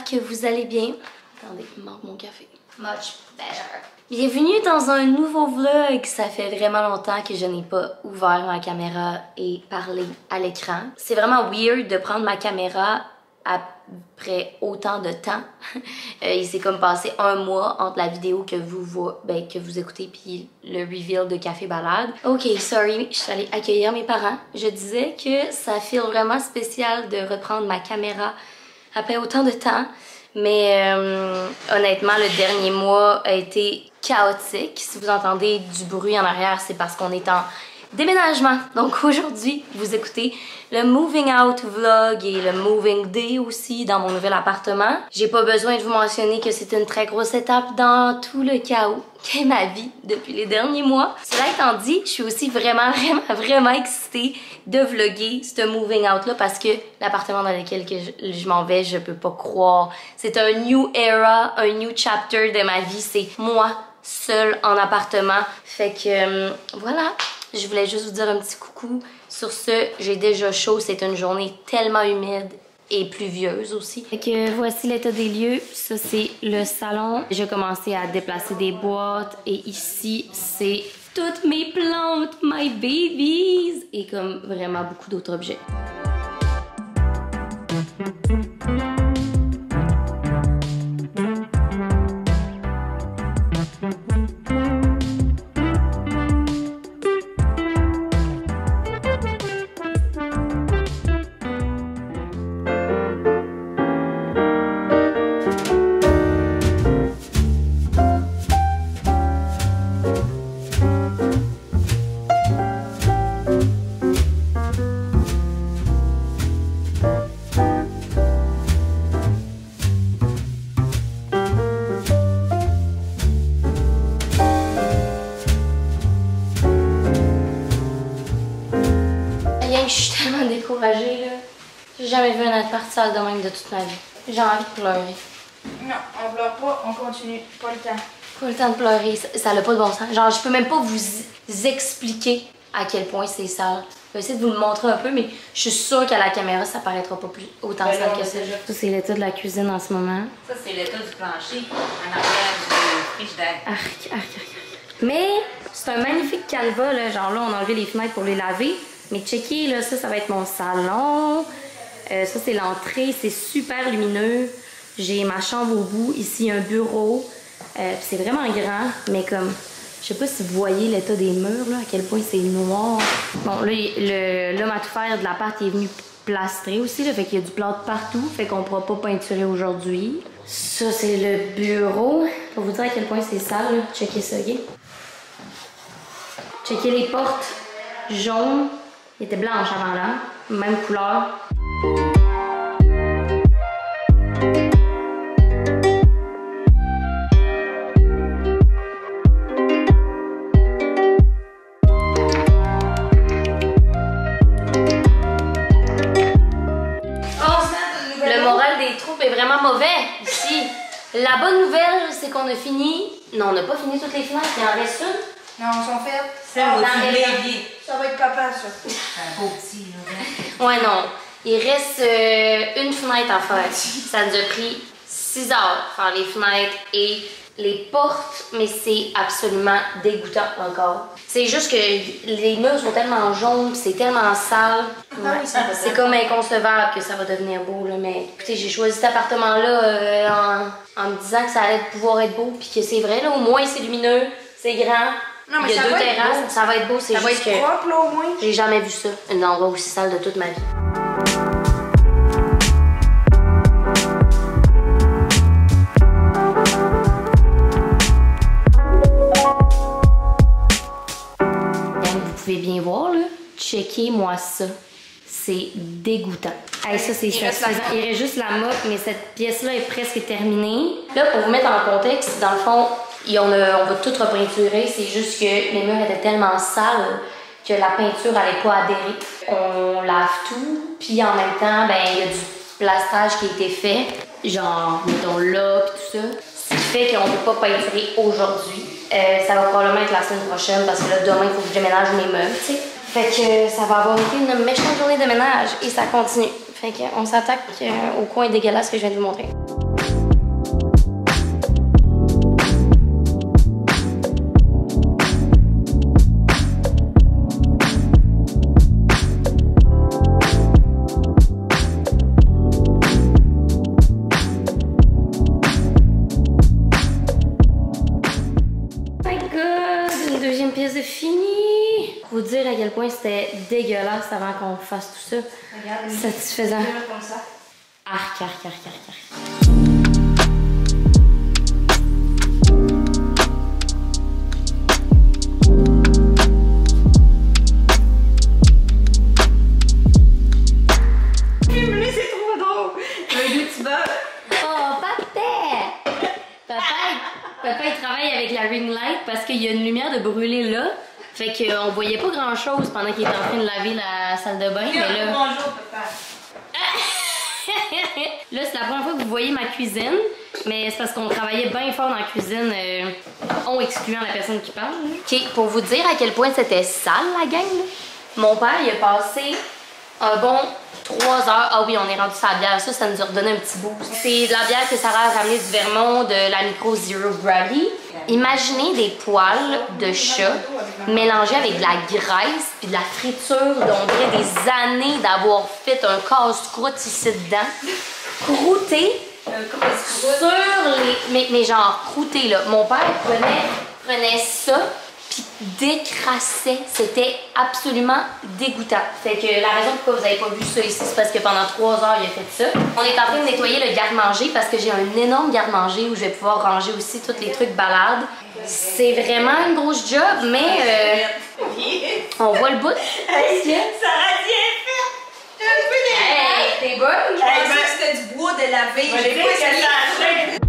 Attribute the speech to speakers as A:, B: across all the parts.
A: que vous allez bien. Attendez, il manque mon café. Much better. Bienvenue dans un nouveau vlog. Ça fait vraiment longtemps que je n'ai pas ouvert ma caméra et parlé à l'écran. C'est vraiment weird de prendre ma caméra après autant de temps. Il s'est comme passé un mois entre la vidéo que vous écoutez puis le reveal de Café Balade. Ok, sorry, je suis allée accueillir mes parents. Je disais que ça feel vraiment spécial de reprendre ma caméra après autant de temps. Mais honnêtement, le dernier mois a été chaotique. Si vous entendez du bruit en arrière, c'est parce qu'on est en déménagement. Donc aujourd'hui, vous écoutez le moving out vlog et le moving day aussi dans mon nouvel appartement. J'ai pas besoin de vous mentionner que c'est une très grosse étape dans tout le chaos qu'est ma vie depuis les derniers mois. Cela étant dit, je suis aussi vraiment excitée de vlogger ce moving out là parce que l'appartement dans lequel je m'en vais, je peux pas croire. C'est un new era, un new chapter de ma vie. C'est moi seule en appartement. Fait que voilà. Je voulais juste vous dire un petit coucou. Sur ce, j'ai déjà chaud. C'est une journée tellement humide et pluvieuse aussi. Fait que voici l'état des lieux. Ça, c'est le salon. J'ai commencé à déplacer des boîtes. Et ici, c'est toutes mes plantes, my babies. Et comme vraiment beaucoup d'autres objets. Je suis tellement découragée là. J'ai jamais vu un appart sale de même de toute ma vie. J'ai envie de pleurer.
B: Non, on pleure pas, on continue. Pas le temps.
A: Pas le temps de pleurer, ça n'a pas de bon sens. Genre, je peux même pas vous expliquer à quel point c'est sale. Je vais essayer de vous le montrer un peu, mais je suis sûre qu'à la caméra, ça paraîtra pas autant sale que ça. Ça, c'est l'état de la cuisine en ce moment.
C: Ça, c'est l'état du plancher en arrière du frigidaire.
A: Arc. Mais c'est un magnifique canevas, là. Genre là, on a enlevé les fenêtres pour les laver. Mais checkez, là, ça va être mon salon. Ça, c'est l'entrée. C'est super lumineux. J'ai ma chambre au bout. Ici, un bureau. C'est vraiment grand, mais comme... Je sais pas si vous voyez l'état des murs, là, à quel point c'est noir. Bon, là, l'homme à tout faire de l'appart est venu plastrer aussi, là, fait qu'il y a du plâtre partout, fait qu'on pourra pas peinturer aujourd'hui. Ça, c'est le bureau. Pour vous dire à quel point c'est sale, là. Checkez ça, ok? Checkez les portes jaunes. Il était blanche avant là, même couleur. Le moral des troupes est vraiment mauvais ici. La bonne nouvelle, c'est qu'on a fini. Non, on n'a pas fini toutes les fenêtres, il en reste une.
B: Non, ils sont faites.
C: Ça, au-dessus de l'évier.
B: Ça va être capable, ça.
C: C'est un beau petit, là.
A: Ouais, non. Il reste une fenêtre à faire. Ça nous a pris 6 heures faire les fenêtres et les portes, mais c'est absolument dégoûtant encore. C'est juste que les murs sont tellement jaunes, c'est tellement sale. Ouais. C'est comme inconcevable que ça va devenir beau, là. Mais écoutez, j'ai choisi cet appartement-là en me disant que ça allait pouvoir être beau, puis que c'est vrai, là, au moins c'est lumineux, c'est grand.
B: Non, mais
A: il y a deux terrasses, ça va être beau, c'est juste
B: que... Ça va être propre, là, au moins.
A: J'ai jamais vu ça, un endroit aussi sale de toute ma vie. Vous pouvez bien voir, là, checkez-moi ça. C'est dégoûtant. Hey, ça, c'est satisfaisant. Il reste juste la motte, mais cette pièce-là est presque terminée. Là, pour vous mettre en contexte, dans le fond, on va tout repeinturer. C'est juste que les murs étaient tellement sales que la peinture n'allait pas adhérer. On lave tout, puis en même temps, ben, il y a du plastage qui a été fait. Genre, mettons là, puis tout ça. Ce qui fait qu'on ne peut pas peinturer aujourd'hui. Ça va probablement être la semaine prochaine parce que là, demain, il faut que je déménage mes meubles, tu sais. Fait que ça va avoir été une méchante journée de ménage et ça continue. Fait qu'on s'attaque au coin dégueulasse que je viens de vous montrer. deuxième pièce de fini. Pour vous dire à quel point c'était dégueulasse avant qu'on fasse tout ça.
B: Regarde,
A: satisfaisant.
B: Comme ça.
A: Arc, arc, arc, arc, arc.
B: C'est trop drôle. Un youtubeur.
A: Oh, Papa, il travaille avec la ring light parce qu'il y a une lumière de brûler là. Fait qu'on voyait pas grand chose pendant qu'il était en train de laver la salle de bain. Mais là...
B: Bonjour, papa.
A: Là, c'est la première fois que vous voyez ma cuisine. Mais c'est parce qu'on travaillait bien fort dans la cuisine, en excluant la personne qui parle. OK, pour vous dire à quel point c'était sale, la gang, là, mon père, il a passé un bon 3 heures. Ah oui, on est rendu sur la bière. Ça nous a redonné un petit boost. C'est de la bière que Sarah a ramenée du Vermont, de la Micro Zero Gravity. Imaginez des poils de chat mélangés avec de la graisse puis de la friture d'on dirait des années d'avoir fait un casse-croûte ici dedans. Croûté sur les... Mais genre croûté, là. Mon père prenait ça puis décrassait. C'était absolument dégoûtant. Fait que la raison pourquoi vous n'avez pas vu ça ici, c'est parce que pendant 3 heures, il a fait ça. On est en train de nettoyer le garde-manger parce que j'ai un énorme garde-manger où je vais pouvoir ranger aussi tous les trucs balades. C'est vraiment une grosse job, mais on voit le bout.
B: Hey, Sarah dit est faite.
A: Hey, t'es bonne?
B: Je pensais que c'était du bois de laver. J'ai pas essayé.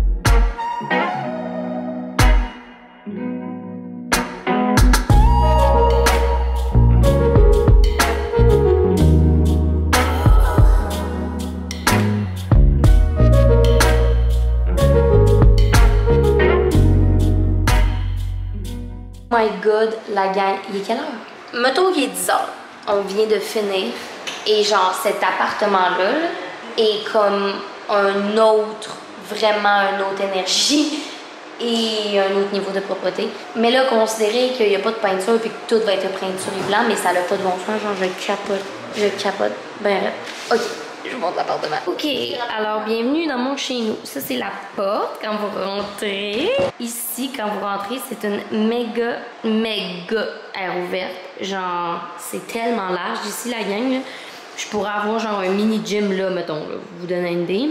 A: Oh my god, la gang, il est quelle heure? Mettons qu'il est 10 heures. On vient de finir et genre cet appartement-là là, est comme un autre, vraiment une autre énergie et un autre niveau de propreté. Mais là, considérez qu'il n'y a pas de peinture et que tout va être peinturé blanc, mais ça n'a pas de bon sens, genre je capote. Ben, ok. Je vous montre l'appartement. OK, alors bienvenue dans mon chez nous. Ça, c'est la porte quand vous rentrez. Ici, quand vous rentrez, c'est une méga air ouverte. Genre, c'est tellement large d'ici, la gang. Là. Je pourrais avoir genre un mini gym là, mettons, là, vous donner une idée.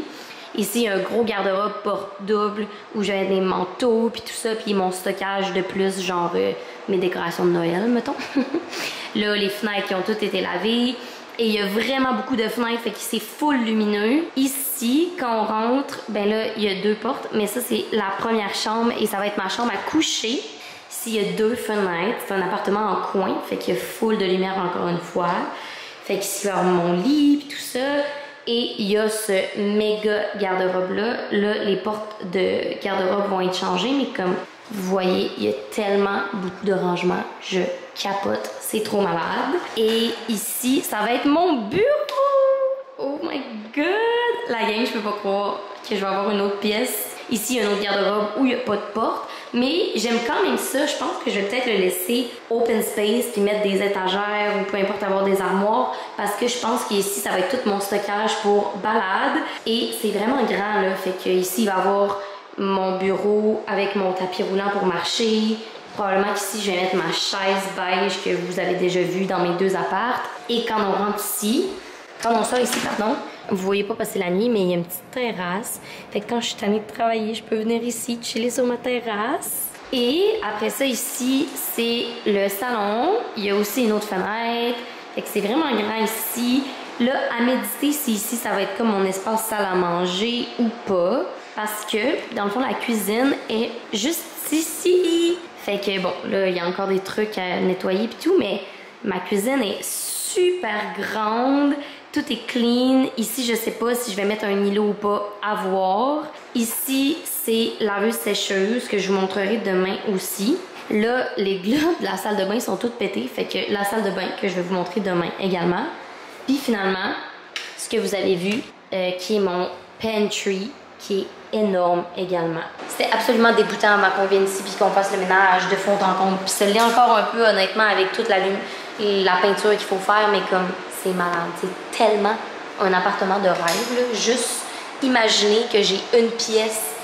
A: Ici, il y a un gros garde-robe porte double où j'ai des manteaux puis tout ça, puis mon stockage de plus, genre mes décorations de Noël, mettons. Là, les fenêtres qui ont toutes été lavées. Et il y a vraiment beaucoup de fenêtres, fait que c'est full lumineux. Ici, quand on rentre, ben là, il y a 2 portes, mais ça, c'est la première chambre et ça va être ma chambre à coucher. Ici, il y a 2 fenêtres. C'est un appartement en coin, fait qu'il y a full de lumière encore une fois. Fait qu'ici, il va y avoir mon lit et tout ça. Et il y a ce méga garde-robe-là. Là, les portes de garde-robe vont être changées, mais comme vous voyez, il y a tellement beaucoup de rangements. Je capote, c'est trop malade. Et ici, ça va être mon bureau! Oh my god! La gang, je peux pas croire que je vais avoir une autre pièce. Ici, il y a un autre garde-robe où il n'y a pas de porte. Mais j'aime quand même ça. Je pense que je vais peut-être le laisser open space puis mettre des étagères ou peu importe avoir des armoires parce que je pense qu'ici, ça va être tout mon stockage pour balade. Et c'est vraiment grand, là. Fait que ici, il va y avoir mon bureau avec mon tapis roulant pour marcher. Probablement qu'ici, je vais mettre ma chaise beige que vous avez déjà vue dans mes 2 apparts. Et quand on rentre ici, quand on sort ici, pardon, vous voyez pas passer la nuit, mais il y a une petite terrasse. Fait que quand je suis tannée de travailler, je peux venir ici, chiller sur ma terrasse. Et après ça, ici, c'est le salon. Il y a aussi une autre fenêtre. Fait que c'est vraiment grand ici. Là, à méditer, si ici, ça va être comme mon espace salle à manger ou pas. Parce que, dans le fond, la cuisine est juste ici. Fait que, bon, là, il y a encore des trucs à nettoyer et tout, mais ma cuisine est super grande. Tout est clean. Ici, je sais pas si je vais mettre un îlot ou pas, à voir. Ici, c'est laveuse-sécheuse que je vous montrerai demain aussi. Là, les globes de la salle de bain sont toutes pétées. Fait que la salle de bain que je vais vous montrer demain également. Puis finalement, ce que vous avez vu, qui est mon pantry, qui est énorme également. C'était absolument dégoûtant avant qu'on vienne ici puis qu'on fasse le ménage de fond en comble. Puis ça l'est encore un peu honnêtement avec toute la peinture qu'il faut faire, mais comme c'est malade. C'est tellement un appartement de rêve. Là. Juste imaginer que j'ai une pièce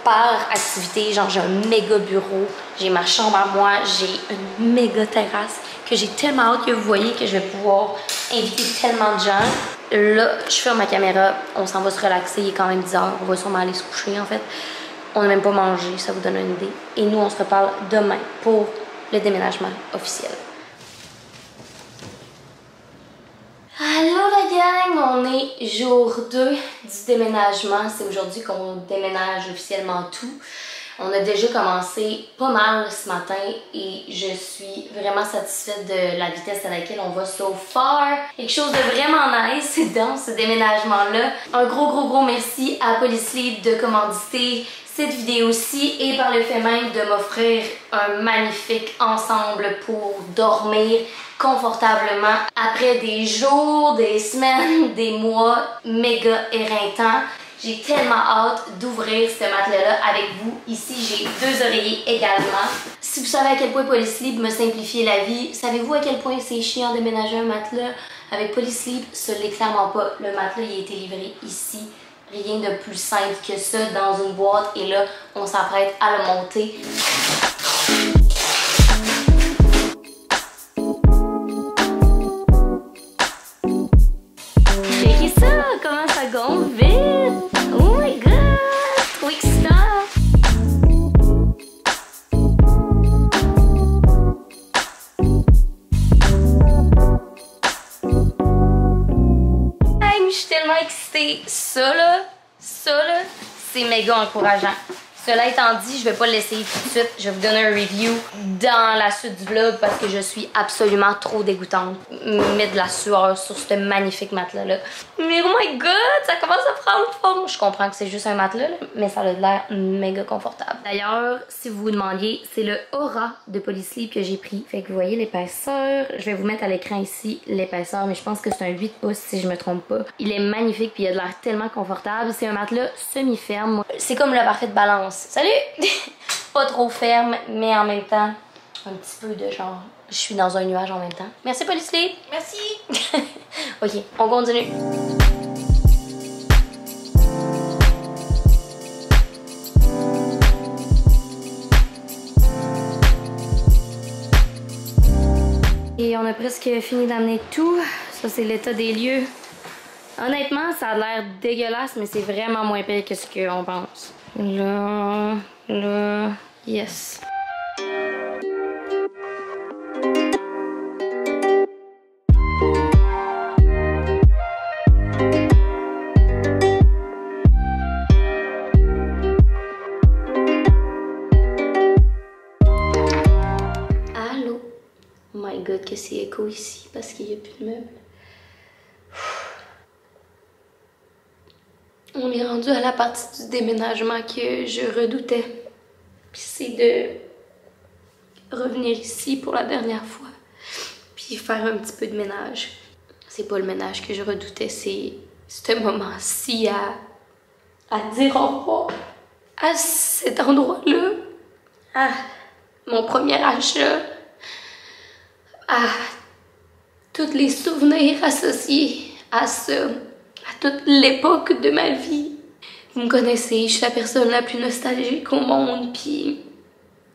A: par activité. Genre, j'ai un méga bureau, j'ai ma chambre à moi, j'ai une méga terrasse que j'ai tellement hâte que vous voyez que je vais pouvoir inviter tellement de gens. Là, je ferme ma caméra, on s'en va se relaxer, il est quand même 10 h, on va sûrement aller se coucher en fait. On n'a même pas mangé, ça vous donne une idée. Et nous, on se reparle demain pour le déménagement officiel. Allô la gang, on est jour 2 du déménagement. C'est aujourd'hui qu'on déménage officiellement tout. On a déjà commencé pas mal ce matin et je suis vraiment satisfaite de la vitesse à laquelle on va so far. Quelque chose de vraiment nice dans ce déménagement-là. Un gros merci à Polysleep de commanditer cette vidéo-ci et par le fait même de m'offrir un magnifique ensemble pour dormir confortablement après des jours, des semaines, des mois méga éreintants. J'ai tellement hâte d'ouvrir ce matelas-là avec vous. Ici, j'ai 2 oreillers également. Si vous savez à quel point Polysleep me simplifie la vie, savez-vous à quel point c'est chiant de déménager un matelas? Avec Polysleep, ce l'est clairement pas. Le matelas, il a été livré ici. Rien de plus simple que ça dans une boîte. Et là, on s'apprête à le monter. Checkez ça! Comment ça gonfle vite! Oh my god! Quick stop! Hey, je suis tellement excitée! Ça là, c'est méga encourageant. Cela étant dit, je vais pas l'essayer tout de suite. Je vais vous donner un review dans la suite du vlog parce que je suis absolument trop dégoûtante. Mettre de la sueur sur ce magnifique matelas-là. Mais oh my god, ça commence à prendre forme. Je comprends que c'est juste un matelas, là, mais ça a l'air méga confortable. D'ailleurs, si vous vous demandiez, c'est le Aura de Polysleep que j'ai pris. Fait que vous voyez l'épaisseur. Je vais vous mettre à l'écran ici l'épaisseur, mais je pense que c'est un 8 pouces si je me trompe pas. Il est magnifique puis il a de l'air tellement confortable. C'est un matelas semi-ferme. C'est comme la parfaite balance. Salut! Pas trop ferme, mais en même temps, un petit peu de genre, je suis dans un nuage en même temps. Merci Polysleep!
B: Merci!
A: Ok, on continue. Et on a presque fini d'amener tout. Ça, c'est l'état des lieux. Honnêtement, ça a l'air dégueulasse, mais c'est vraiment moins pire que ce qu'on pense. Là, yes. Allô? Oh my god, que c'est écho ici parce qu'il n'y a plus de meubles. On est rendu à la partie du déménagement que je redoutais. Puis c'est de revenir ici pour la dernière fois. Puis faire un petit peu de ménage. C'est pas le ménage que je redoutais, c'est ce moment-ci à dire au revoir à cet endroit-là. À mon premier achat. À tous les souvenirs associés à ça. À toute l'époque de ma vie. Vous me connaissez, je suis la personne la plus nostalgique au monde, puis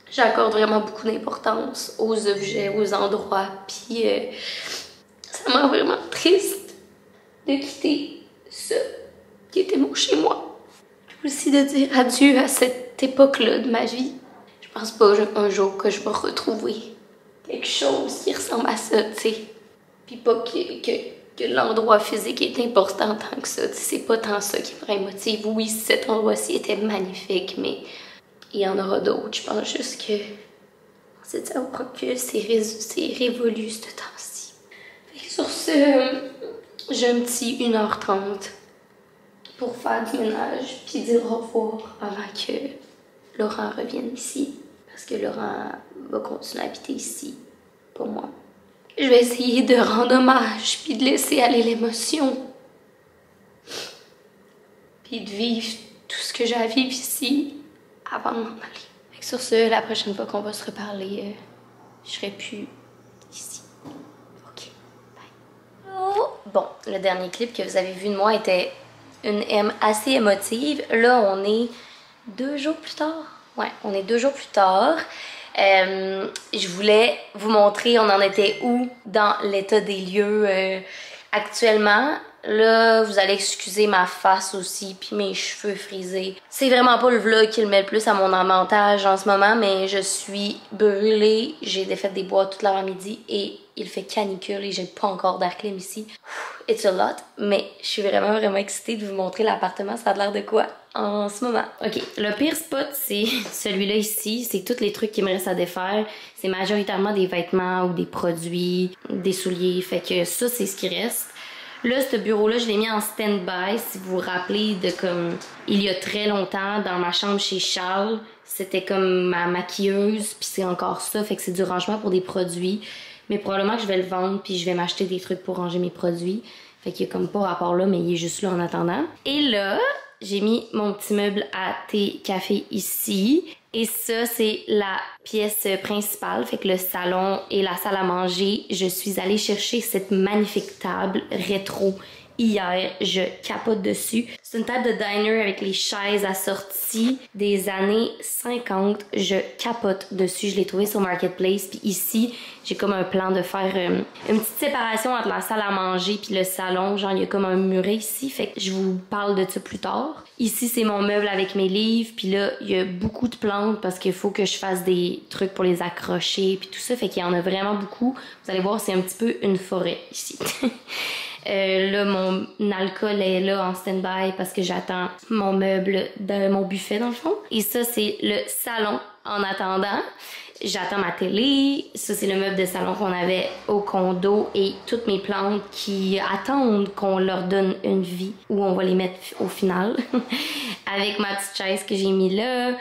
A: j'accorde vraiment beaucoup d'importance aux objets, aux endroits, puis ça m'a vraiment triste de quitter ça qui était mon chez moi. Puis aussi de dire adieu à cette époque-là de ma vie. Je pense pas un jour que je vais retrouver quelque chose qui ressemble à ça, tu sais. Puis pas que l'endroit physique est important tant que ça. C'est pas tant ça qui me motive. Oui, cet endroit-ci était magnifique, mais il y en aura d'autres. Je pense juste que c'est de savoir que c'est révolu ce temps-ci. Sur ce, j'ai un petit 1h30 pour faire du ménage puis dire au revoir avant que Laurent revienne ici. Parce que Laurent va continuer à habiter ici, pour moi. Je vais essayer de rendre hommage, puis de laisser aller l'émotion. Puis de vivre tout ce que j'ai à vivre ici avant de m'en aller. Fait que sur ce, la prochaine fois qu'on va se reparler, je serai plus ici. Ok, bye. Oh. Bon, le dernier clip que vous avez vu de moi était une M assez émotive. Là, on est 2 jours plus tard. Ouais, on est 2 jours plus tard. Je voulais vous montrer on en était où dans l'état des lieux actuellement. Là, vous allez excuser ma face aussi, puis mes cheveux frisés. C'est vraiment pas le vlog qui le met le plus à mon avantage en ce moment, mais je suis brûlée. J'ai défait des bois toute l'avant-midi et il fait canicule et j'ai pas encore d'air clim ici. It's a lot, mais je suis vraiment excitée de vous montrer l'appartement. Ça a l'air de quoi en ce moment? Ok, le pire spot, c'est celui-là ici. C'est tous les trucs qui me restent à défaire. C'est majoritairement des vêtements ou des produits, des souliers. Fait que ça, c'est ce qui reste. Là, ce bureau-là, je l'ai mis en stand-by. Si vous vous rappelez de comme il y a très longtemps, dans ma chambre chez Charles, c'était comme ma maquilleuse, puis c'est encore ça, fait que c'est du rangement pour des produits. Mais probablement que je vais le vendre, puis je vais m'acheter des trucs pour ranger mes produits. Fait qu'il y a comme pas rapport là, mais il est juste là en attendant. Et là, j'ai mis mon petit meuble à thé café ici. Et ça, c'est la pièce principale, fait que le salon et la salle à manger. Je suis allée chercher cette magnifique table rétro hier. Je capote dessus. C'est une table de diner avec les chaises assorties des années 50. Je capote dessus. Je l'ai trouvée sur Marketplace. Puis ici, j'ai comme un plan de faire une petite séparation entre la salle à manger puis le salon. Genre, il y a comme un muret ici. Fait que je vous parle de ça plus tard. Ici, c'est mon meuble avec mes livres. Puis là, il y a beaucoup de plantes parce qu'il faut que je fasse des trucs pour les accrocher puis tout ça. Fait qu'il y en a vraiment beaucoup. Vous allez voir, c'est un petit peu une forêt ici. Là, mon alcool est là en stand-by parce que j'attends mon meuble de mon buffet dans le fond. Et ça, c'est le salon en attendant. J'attends ma télé. Ça, c'est le meuble de salon qu'on avait au condo et toutes mes plantes qui attendent qu'on leur donne une vie ou on va les mettre au final. Avec ma petite chaise que j'ai mis là.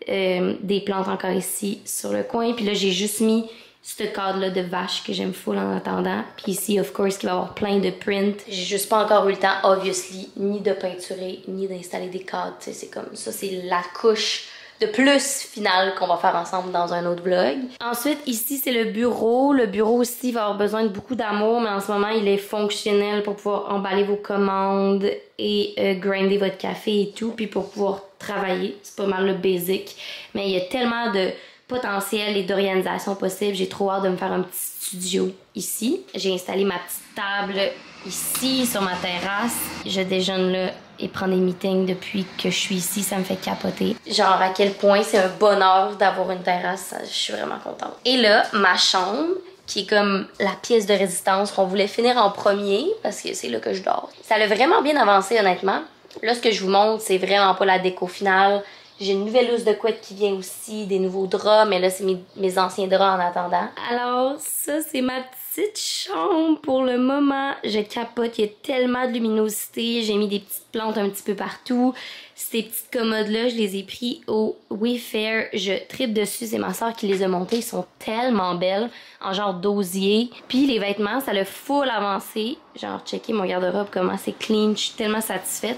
A: Des plantes encore ici sur le coin. Puis là, j'ai juste mis ce cadre-là de vache que j'aime full en attendant. Puis ici, of course, il va y avoir plein de prints. J'ai juste pas encore eu le temps, obviously, ni de peinturer, ni d'installer des cadres. Tu sais, c'est comme ça, c'est la couche de plus finale qu'on va faire ensemble dans un autre vlog. Ensuite, ici, c'est le bureau. Le bureau aussi va avoir besoin de beaucoup d'amour, mais en ce moment, il est fonctionnel pour pouvoir emballer vos commandes et grinder votre café et tout, puis pour pouvoir travailler. C'est pas mal le basic. Mais il y a tellement de potentiel et d'organisation possible. J'ai trop hâte de me faire un petit studio ici. J'ai installé ma petite table ici sur ma terrasse. Je déjeune là et prends des meetings depuis que je suis ici. Ça me fait capoter. Genre à quel point c'est un bonheur d'avoir une terrasse. Je suis vraiment contente. Et là, ma chambre, qui est comme la pièce de résistance qu'on voulait finir en premier parce que c'est là que je dors. Ça a vraiment bien avancé honnêtement. Là, ce que je vous montre, c'est vraiment pas la déco finale. J'ai une nouvelle housse de couette qui vient aussi, des nouveaux draps, mais là, c'est mes anciens draps en attendant. Alors, ça, c'est ma petite chambre pour le moment. Je capote, il y a tellement de luminosité. J'ai mis des petites plantes un petit peu partout. Ces petites commodes-là, je les ai pris au Wayfair. Je tripe dessus, c'est ma soeur qui les a montées. Ils sont tellement belles, en genre d'osier. Puis les vêtements, ça l'a full avancé. Genre, checker mon garde-robe, comment c'est clean. Je suis tellement satisfaite.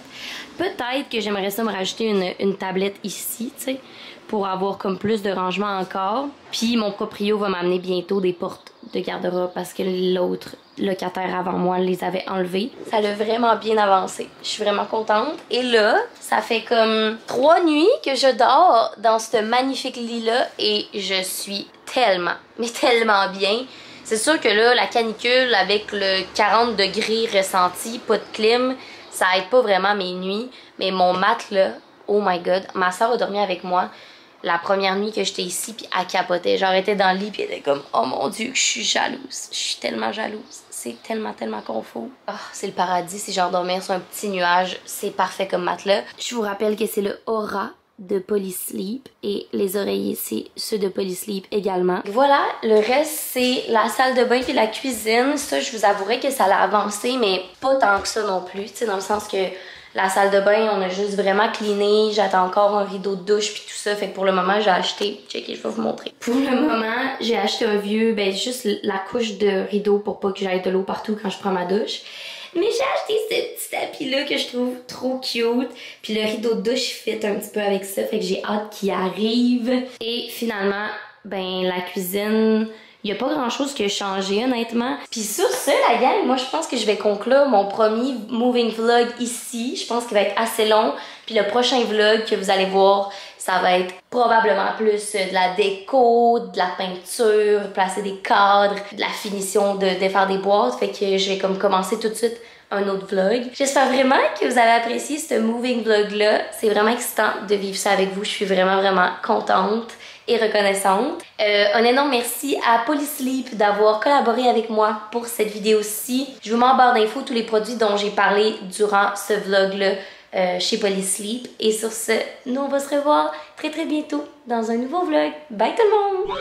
A: Peut-être que j'aimerais ça me rajouter une tablette ici, tu sais, pour avoir comme plus de rangement encore. Puis mon proprio va m'amener bientôt des portes de garde-robe parce que l'autre locataire avant moi les avait enlevées. Ça l'a vraiment bien avancé. Je suis vraiment contente. Et là, ça fait comme 3 nuits que je dors dans ce magnifique lit-là et je suis tellement, mais tellement bien. C'est sûr que là, la canicule avec le 40 degrés ressenti, pas de clim, ça aide pas vraiment mes nuits. Mais mon mat là, oh my god, ma soeur a dormi avec moi la première nuit que j'étais ici, puis elle capotait. Genre, elle était dans le lit, puis elle était comme, oh mon Dieu, je suis jalouse. Je suis tellement jalouse. C'est tellement confort. Oh, c'est le paradis, c'est genre dormir sur un petit nuage. C'est parfait comme matelas. Je vous rappelle que c'est le Aura de Polysleep et les oreillers, c'est ceux de Polysleep également. Voilà, le reste, c'est la salle de bain puis la cuisine. Ça, je vous avouerai que ça l'a avancé, mais pas tant que ça non plus, tu sais, dans le sens que la salle de bain, on a juste vraiment cleané. J'attends encore un rideau de douche puis tout ça. Fait que pour le moment, j'ai acheté... Checkez, je vais vous montrer. Pour le moment, j'ai acheté un vieux... Ben, juste la couche de rideau pour pas que j'aille de l'eau partout quand je prends ma douche. Mais j'ai acheté ce petit tapis-là que je trouve trop cute. Puis le rideau de douche fit un petit peu avec ça. Fait que j'ai hâte qu'il arrive. Et finalement, ben, la cuisine... Il n'y a pas grand chose qui a changé honnêtement. Puis sur ce, la gang, moi je pense que je vais conclure mon premier moving vlog ici. Je pense qu'il va être assez long. Puis le prochain vlog que vous allez voir, ça va être probablement plus de la déco, de la peinture, placer des cadres, de la finition de faire des boîtes. Fait que je vais comme commencer tout de suite un autre vlog. J'espère vraiment que vous avez apprécié ce moving vlog-là. C'est vraiment excitant de vivre ça avec vous. Je suis vraiment contente et reconnaissante. Un énorme merci à Polysleep d'avoir collaboré avec moi pour cette vidéo-ci. Je vous mets en barre d'infos tous les produits dont j'ai parlé durant ce vlog-là chez Polysleep. Et sur ce, nous on va se revoir très bientôt dans un nouveau vlog. Bye tout le monde!